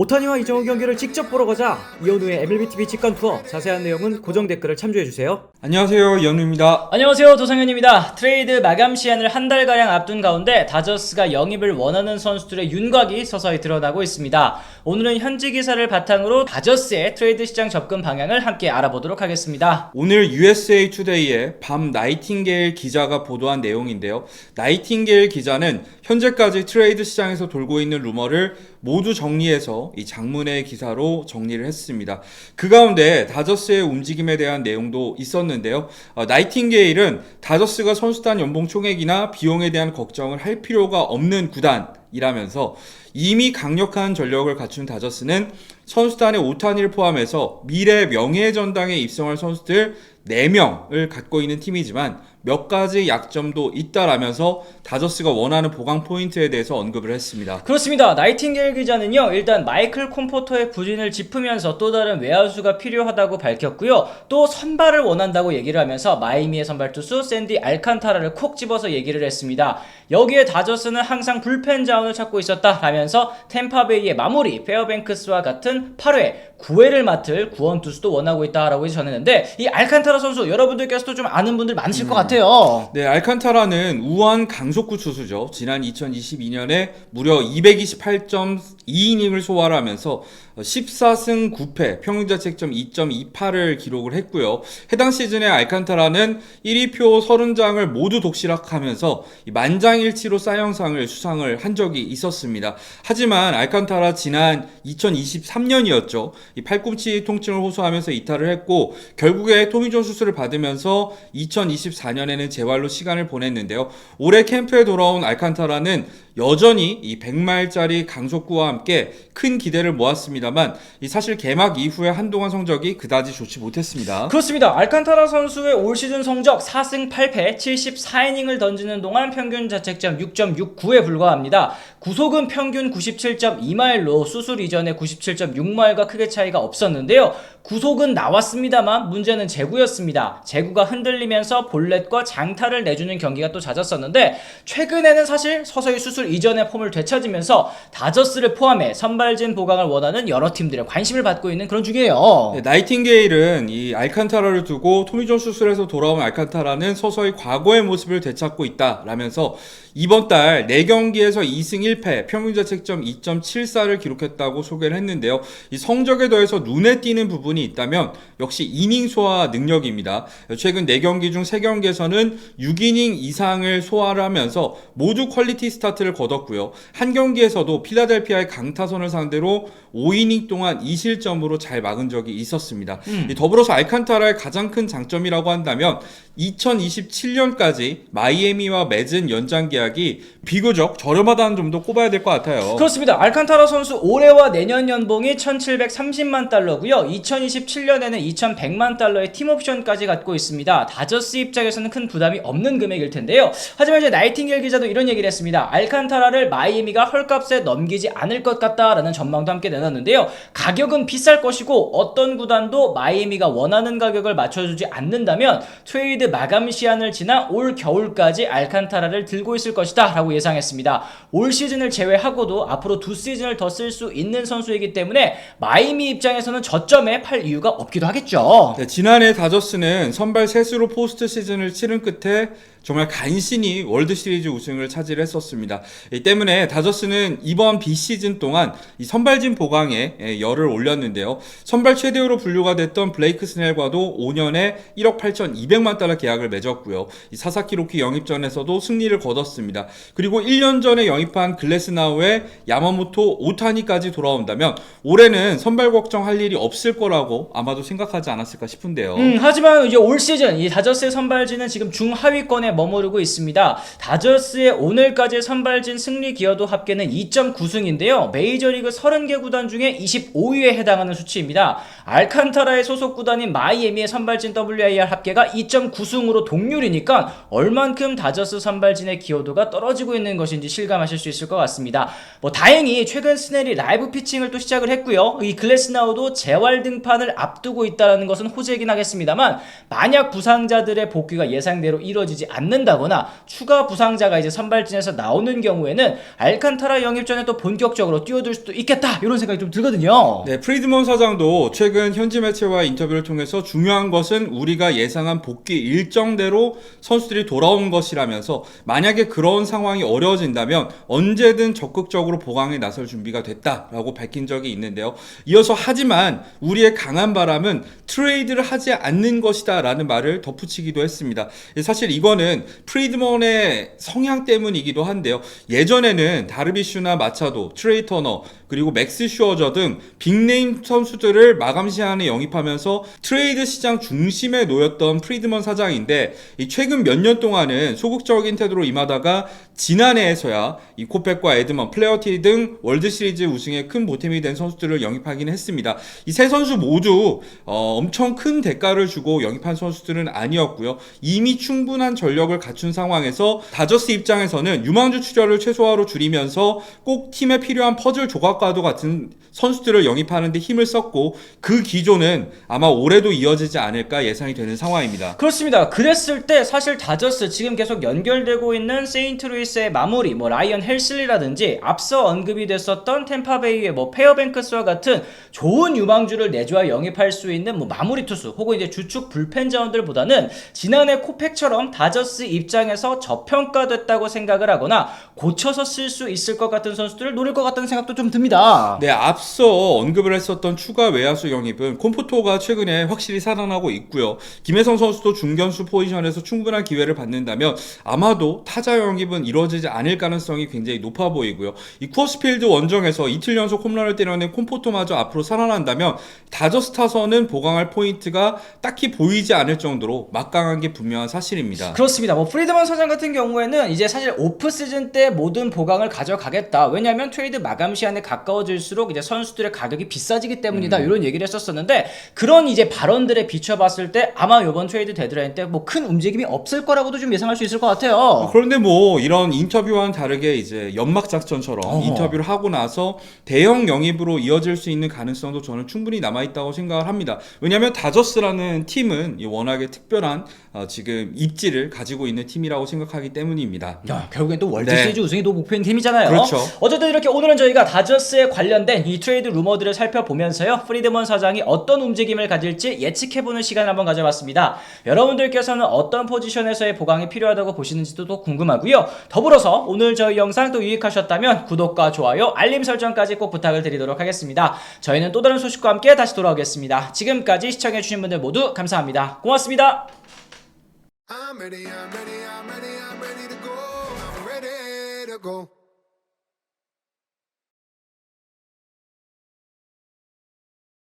오타니와 이정우 경기를 직접 보러 가자. 이현우의 MLBTV 직관 투어. 자세한 내용은 고정 댓글을 참조해주세요. 안녕하세요, 이현우입니다. 안녕하세요, 도상현입니다. 트레이드 마감 시한을 한 달가량 앞둔 가운데 다저스가 영입을 원하는 선수들의 윤곽이 서서히 드러나고 있습니다. 오늘은 현지 기사를 바탕으로 다저스의 트레이드 시장 접근 방향을 함께 알아보도록 하겠습니다. 오늘 USA 투데이의 밤 나이팅게일 기자가 보도한 내용인데요. 나이팅게일 기자는 현재까지 트레이드 시장에서 돌고 있는 루머를 모두 정리해서 이 장문의 기사로 정리를 했습니다. 그 가운데 다저스의 움직임에 대한 내용도 있었는데요. 나이팅게일은 다저스가 선수단 연봉 총액이나 비용에 대한 걱정을 할 필요가 없는 구단이라면서 이미 강력한 전력을 갖춘 다저스는 선수단의 오타니를 포함해서 미래 명예전당에 입성할 선수들 4명을 갖고 있는 팀이지만 몇 가지 약점도 있다라면서 다저스가 원하는 보강 포인트에 대해서 언급을 했습니다. 그렇습니다. 나이팅게일 기자는요, 일단 마이클 콤포터의 부진을 짚으면서 또 다른 외야수가 필요하다고 밝혔고요. 또 선발을 원한다고 얘기를 하면서 마이애미의 선발 투수 샌디 알칸타라를 콕 집어서 얘기를 했습니다. 여기에 다저스는 항상 불펜 자원을 찾고 있었다라면서 템파베이의 마무리 페어뱅크스와 같은 8회 9회를 맡을 구원 투수도 원하고 있다라고 전했는데, 이 알칸타라 선수 여러분들께서도 좀 아는 분들 많으실 것 같아요. 네, 알칸타라는 우한 강속구 투수죠. 지난 2022년에 무려 228.2이닝을 소화를 하면서 14승 9패, 평균자책점 2.28을 기록을 했고요. 해당 시즌에 알칸타라는 1위표 30장을 모두 독식하면서 만장일치로 쌍영상을 수상을 한 적이 있었습니다. 하지만 알칸타라 지난 2023년이었죠. 이 팔꿈치 통증을 호소하면서 이탈을 했고 결국에 토미존 수술을 받으면서 2024년에는 재활로 시간을 보냈는데요. 올해 캠프에 돌아온 알칸타라는 여전히 이 100마일짜리 강속구와 함께 큰 기대를 모았습니다만 사실 개막 이후에 한동안 성적이 그다지 좋지 못했습니다. 그렇습니다. 알칸타라 선수의 올 시즌 성적 4승 8패 74이닝을 던지는 동안 평균 자책점 6.69에 불과합니다. 구속은 평균 97.2마일로 수술 이전에 97.6마일과 크게 차이가 없었는데요. 구속은 나왔습니다만 문제는 제구였습니다. 제구가 흔들리면서 볼넷과 장타를 내주는 경기가 또 잦았었는데, 최근에는 사실 서서히 수술 이전의 폼을 되찾으면서 다저스를 포함해 선발진 보강을 원하는 여러 팀들의 관심을 받고 있는 그런 중이에요. 네, 나이팅게일은 이 알칸타라를 두고 토미존 수술에서 돌아온 알칸타라는 서서히 과거의 모습을 되찾고 있다라면서 이번 달 4경기에서 2승 1패, 평균자책점 2.74를 기록했다고 소개를 했는데요. 이 성적에 더해서 눈에 띄는 부분이 있다면 역시 이닝 소화 능력입니다. 최근 4경기 중 3경기에서는 6이닝 이상을 소화를 하면서 모두 퀄리티 스타트를 거뒀고요. 한 경기에서도 필라델피아의 강타선을 상대로 5이닝 동안 2실점으로 잘 막은 적이 있었습니다. 더불어서 알칸타라의 가장 큰 장점이라고 한다면 2027년까지 마이애미와 맺은 연장 계약이 비교적 저렴하다는 점도 꼽아야 될 것 같아요. 그렇습니다. 알칸타라 선수 올해와 내년 연봉이 1730만 달러고요. 2027년에는 2100만 달러의 팀옵션까지 갖고 있습니다. 다저스 입장에서는 큰 부담이 없는 금액일 텐데요. 하지만 이제 나이팅게일 기자도 이런 얘기를 했습니다. 알칸타라를 마이애미가 헐값에 넘기지 않을 것 같다라는 전망도 함께 내놨는데요. 가격은 비쌀 것이고 어떤 구단도 마이애미가 원하는 가격을 맞춰주지 않는다면 트레이드 마감 시한을 지나 올 겨울까지 알칸타라를 들고 있을 것이다 라고 예상했습니다. 올 시즌을 제외하고도 앞으로 2시즌을 더 쓸 수 있는 선수이기 때문에 마이애미 입장에서는 저점에 팔 이유가 없기도 하겠죠. 네, 지난해 다저스는 선발 셋으로 포스트 시즌을 치른 끝에 정말 간신히 월드시리즈 우승을 차지했었습니다. 이 때문에 다저스는 이번 비시즌 동안 이 선발진 보강에 열을 올렸는데요. 선발 최대우로 분류가 됐던 블레이크 스넬과도 5년에 1억 8,200만 달러 계약을 맺었고요. 이 사사키 로키 영입전에서도 승리를 거뒀습니다. 그리고 1년 전에 영입한 글래스나우의 야마모토 오타니까지 돌아온다면 올해는 선발 걱정할 일이 없을 거라고 아마도 생각하지 않았을까 싶은데요. 하지만 이제 올 시즌 이 다저스의 선발진은 지금 중하위권에 머무르고 있습니다. 다저스의 오늘까지의 선발진 승리 기여도 합계는 2.9승인데요. 메이저리그 30개 구단 중에 25위에 해당하는 수치입니다. 알칸타라의 소속 구단인 마이애미의 선발진 WIR 합계가 2.9승으로 동률이니까 얼만큼 다저스 선발진의 기여도가 떨어지고 있는 것인지 실감하실 수 있을 것 같습니다. 다행히 최근 스넬이 라이브 피칭을 또 시작을 했고요. 이 글래스나우도 재활 등판을 앞두고 있다는 것은 호재이긴 하겠습니다만, 만약 부상자들의 복귀가 예상대로 이루어지지 않는다거나 추가 부상자가 이제 선발진에서 나오는 경우에는 알칸타라 영입 전에 또 본격적으로 뛰어들 수도 있겠다 이런 생각이 좀 들거든요. 네, 프리드먼 사장도 최근 현지 매체와 인터뷰를 통해서 중요한 것은 우리가 예상한 복귀 일정대로 선수들이 돌아온 것이라면서 만약에 그런 상황이 어려워진다면 언제든 적극적으로 보강에 나설 준비가 됐다라고 밝힌 적이 있는데요. 이어서 하지만 우리의 강한 바람은 트레이드를 하지 않는 것이다 라는 말을 덧붙이기도 했습니다. 사실 이거는 프리드먼의 성향 때문이기도 한데요. 예전에는 다르비슈나 마차도, 트레이 터너, 그리고 맥스 슈어저 등 빅네임 선수들을 마감 시한에 영입하면서 트레이드 시장 중심에 놓였던 프리드먼 사장인데 최근 몇 년 동안은 소극적인 태도로 임하다가 지난해에서야 이 코펙과 에드먼, 플레어티 등 월드시리즈 우승에 큰 보탬이 된 선수들을 영입하긴 했습니다. 이 세 선수 모두 엄청 큰 대가를 주고 영입한 선수들은 아니었고요. 이미 충분한 전력을 갖춘 상황에서 다저스 입장에서는 유망주 출혈을 최소화로 줄이면서 꼭 팀에 필요한 퍼즐 조각과도 같은 선수들을 영입하는 데 힘을 썼고 그 기조는 아마 올해도 이어지지 않을까 예상이 되는 상황입니다. 그렇습니다. 그랬을 때 사실 다저스 지금 계속 연결되고 있는 세인트루이스의 마무리, 라이언 헬슬리라든지 앞서 언급이 됐었던 템파베이의 페어뱅크스와 같은 좋은 유망주를 내줘야 영입할 수 있는 마무리 투수 혹은 이제 주축 불펜 자원들보다는 지난해 코펙처럼 다저스 입장에서 저평가됐다고 생각을 하거나 고쳐서 쓸 수 있을 것 같은 선수들을 노릴 것 같다는 생각도 좀 듭니다. 네, 앞서 언급을 했었던 추가 외야수 영입은 콤포토가 최근에 확실히 살아나고 있고요. 김혜성 선수도 중견수 포지션에서 충분한 기회를 받는다면 아마도 타자 영입은 이루어지지 않을 가능성이 굉장히 높아 보이고요. 이 쿠어스필드 원정에서 이틀 연속 홈런을 때려낸 콤포토마저 앞으로 살아난다면 다저스 타선은 보강할 포인트가 딱히 보이지 않을 정도로 막강한 게 분명한 사실입니다. 그렇습니다. 프리드먼 사장 같은 경우에는 이제 사실 오프 시즌 때 모든 보강을 가져가겠다. 왜냐하면 트레이드 마감 시한에 가까워질수록 이제 선수들의 가격이 비싸지기 때문이다. 이런 얘기를 했었었는데 그런 이제 발언들에 비춰봤을 때 아마 이번 트레이드 데드라인 때 큰 움직임이 없을 거라고도 좀 예상할 수 있을 것 같아요. 그런데 이런 인터뷰와는 다르게 이제 연막 작전처럼 인터뷰를 하고 나서 대형 영입으로 이어질 수 있는 가능성도 저는 충분히 남아있다고 생각을 합니다. 왜냐하면 다저스라는 팀은 워낙에 특별한 지금 입지를 가지고 있는 팀이라고 생각하기 때문입니다. 결국엔 또 월드시리즈 우승이 또 목표인 팀이잖아요. 그렇죠. 어쨌든 이렇게 오늘은 저희가 다저스에 관련된 이 트레이드 루머들을 살펴보면서요. 프리드먼 사장이 어떤 움직임을 가질지 예측해보는 시간을 한번 가져봤습니다. 여러분들께서는 어떤 포지션에서의 보강이 필요하다고 보시는지도 또 궁금하고요. 더불어서 오늘 저희 영상 또 유익하셨다면 구독과 좋아요, 알림 설정까지 꼭 부탁을 드리도록 하겠습니다. 저희는 또 다른 소식과 함께 다시 돌아오겠습니다. 지금까지 시청해주신 분들 모두 감사합니다. 고맙습니다. I'm ready to go. I'm ready to go.